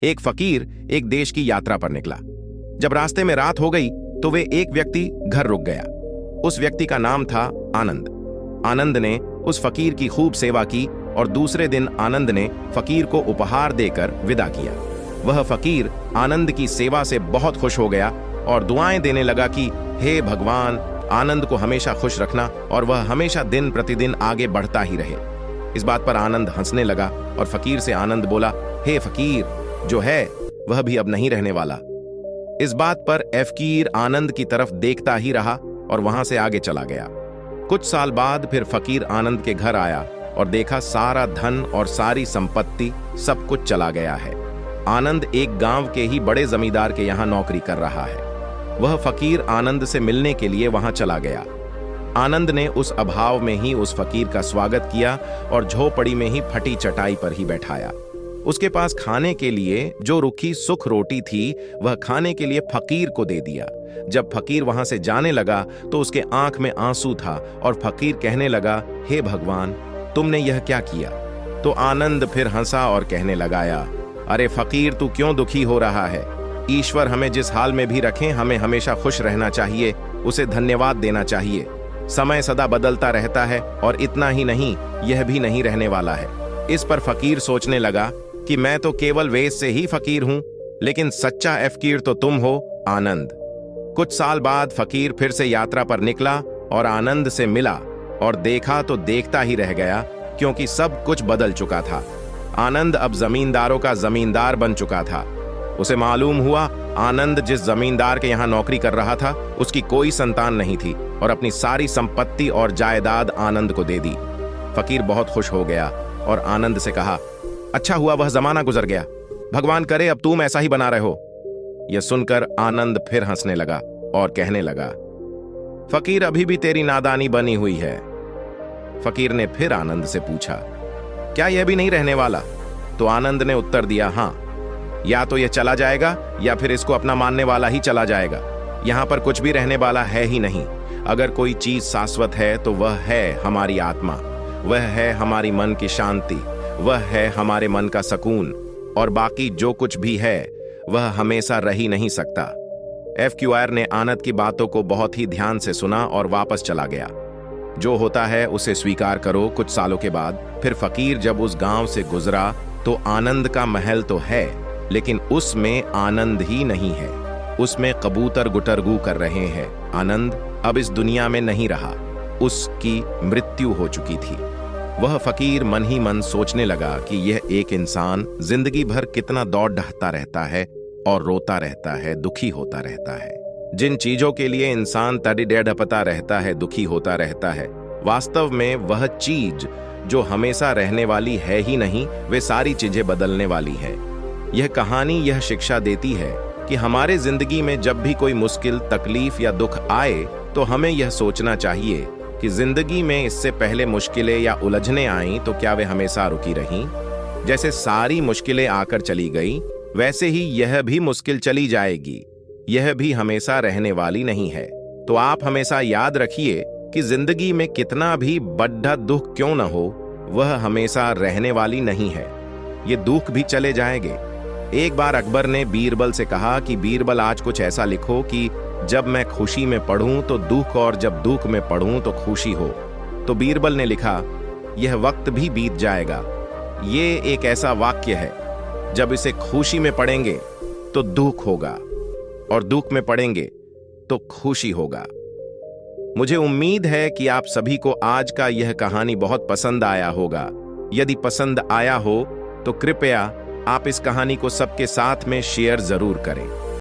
एक फकीर एक देश की यात्रा पर निकला। जब रास्ते में रात हो गई तो वे एक व्यक्ति घर रुक गया। उस व्यक्ति का नाम था आनंद। आनंद ने उस फकीर की खूब सेवा की और दूसरे दिन आनंद ने फकीर को उपहार देकर विदा किया। वह फकीर आनंद की सेवा से बहुत खुश हो गया और दुआएं देने लगा कि हे भगवान, आनंद को हमेशा खुश रखना और वह हमेशा दिन प्रतिदिन आगे बढ़ता ही रहे। इस बात पर आनंद हंसने लगा और फकीर से आनंद बोला, हे फकीर, जो है वह भी अब नहीं रहने वाला। इस बात पर फकीर आनंद की तरफ देखता ही रहा और वहां से आगे चला गया। कुछ साल बाद फिर फकीर आनंद के घर आया और देखा सारा धन और सारी संपत्ति सब कुछ चला गया है। आनंद एक गांव के ही बड़े जमींदार के यहां नौकरी कर रहा है। वह फकीर आनंद से मिलने के लिए वहां चला गया। आनंद ने उस अभाव में ही उस फकीर का स्वागत किया और झोपड़ी में ही फटी चटाई पर ही बैठाया। उसके पास खाने के लिए जो रुखी सुख रोटी थी वह खाने के लिए फकीर को दे दिया। जब फकीर वहां से जाने लगा तो उसके आंख में आंसू था और फकीर कहने लगा, हे भगवान, तुमने यह क्या किया? तो आनंद फिर हंसा और कहने लगाया, अरे फकीर, तू क्यों दुखी हो रहा है? ईश्वर हमें जिस हाल में भी रखें हमें हमेशा खुश रहना चाहिए, उसे धन्यवाद देना चाहिए। समय सदा बदलता रहता है और इतना ही नहीं, यह भी नहीं रहने वाला है। इस पर फकीर सोचने लगा कि मैं तो केवल वेश से ही फकीर हूं, लेकिन सच्चा फकीर तो तुम हो, आनंद। कुछ साल बाद फकीर फिर से यात्रा पर निकला और आनंद से मिला और देखा तो देखता ही रह गया, क्योंकि सब कुछ बदल चुका था। आनंद अब जमींदारों का जमींदार बन चुका था। उसे मालूम हुआ आनंद जिस जमींदार के यहां नौकरी कर रहा था उसकी कोई संतान नहीं थी और अपनी सारी संपत्ति और जायदाद आनंद को दे दी। फकीर बहुत खुश हो गया और आनंद से कहा, अच्छा हुआ वह जमाना गुजर गया, भगवान करे अब तुम ऐसा ही बना रहे हो। यह सुनकर आनंद फिर हंसने लगा और कहने लगा, फकीर, अभी भी तेरी नादानी बनी हुई है। फकीर ने फिर आनंद से पूछा, क्या यह भी नहीं रहने वाला? तो आनंद ने उत्तर दिया, हाँ, या तो यह चला जाएगा या फिर इसको अपना मानने वाला ही चला जाएगा। यहां पर कुछ भी रहने वाला है ही नहीं। अगर कोई चीज शाश्वत है तो वह है हमारी आत्मा, वह है हमारी मन की शांति, वह है हमारे मन का सुकून, और बाकी जो कुछ भी है वह हमेशा रह ही नहीं सकता। फकीर ने आनंद की बातों को बहुत ही ध्यान से सुना और वापस चला गया। जो होता है उसे स्वीकार करो। कुछ सालों के बाद फिर फकीर जब उस गांव से गुजरा तो आनंद का महल तो है, लेकिन उसमें आनंद ही नहीं है। उसमें कबूतर गुटरगू कर रहे हैं। आनंद अब इस दुनिया में नहीं रहा, उसकी मृत्यु हो चुकी थी। वह फकीर मन ही मन सोचने लगा कि यह एक इंसान जिंदगी भर कितना दौड़ ढहता रहता है और रोता रहता है, दुखी होता रहता है। जिन चीजों के लिए इंसान तड़पता रहता है, दुखी होता रहता है, वास्तव में वह चीज जो हमेशा रहने वाली है ही नहीं, वे सारी चीजें बदलने वाली है। यह कहानी यह शिक्षा देती है कि हमारे जिंदगी में जब भी कोई मुश्किल, तकलीफ या दुख आए तो हमें यह सोचना चाहिए कि जिंदगी में इससे पहले मुश्किलें या उलझने आईं तो क्या वे हमेशा रुकी रहीं? जैसे सारी मुश्किलें आकर चली गई, वैसे ही यह भी मुश्किल चली जाएगी। यह भी हमेशा रहने वाली नहीं है। तो आप हमेशा याद रखिए कि जिंदगी में कितना भी बड़ा दुख क्यों न हो, वह हमेशा रहने वाली नहीं है। ये दुख भी चले जाएंगे। एक बार अकबर ने बीरबल से कहा कि बीरबल, आज कुछ ऐसा लिखो कि जब मैं खुशी में पढ़ूं तो दुख और जब दुख में पढ़ूं तो खुशी हो। तो बीरबल ने लिखा, यह वक्त भी बीत जाएगा। ये एक ऐसा वाक्य है, जब इसे खुशी में पढ़ेंगे तो दुख होगा और दुख में पढ़ेंगे तो खुशी होगा। मुझे उम्मीद है कि आप सभी को आज का यह कहानी बहुत पसंद आया होगा। यदि पसंद आया हो तो कृपया आप इस कहानी को सबके साथ में शेयर जरूर करें।